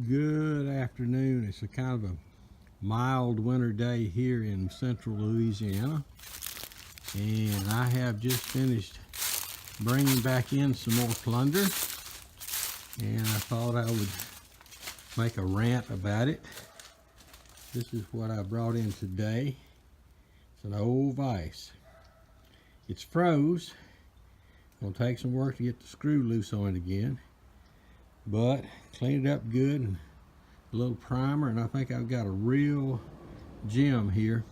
Good afternoon. It's a kind of a mild winter day here in central Louisiana, and I have just finished bringing back in some more plunder, and I thought I would make a rant about it. This is what I brought in today. It's an old vise. It's froze. Gonna take some work to get the screw loose on it again, but cleaned it up good and a little primer, and I think I've got a real gem here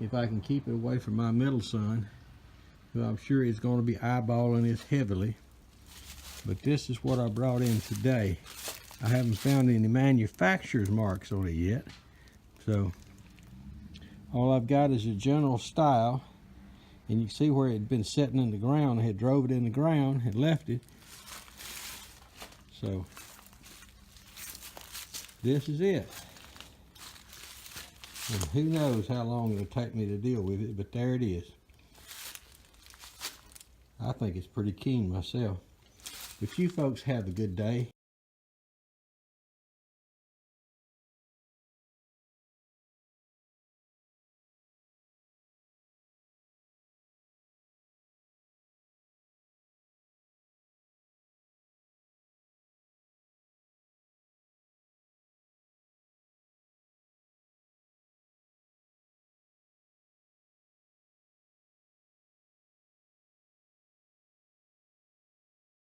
if I can keep it away from my middle son, who I'm sure is going to be eyeballing this heavily. But this is what I brought in today. I haven't found any manufacturer's marks on it yet, so all I've got is a general style, and you can see where it had been sitting in the ground. I had drove it in the ground and left it. So this is it. And who knows how long it'll take me to deal with it, but there it is. I think it's pretty keen myself. But you folks have a good day.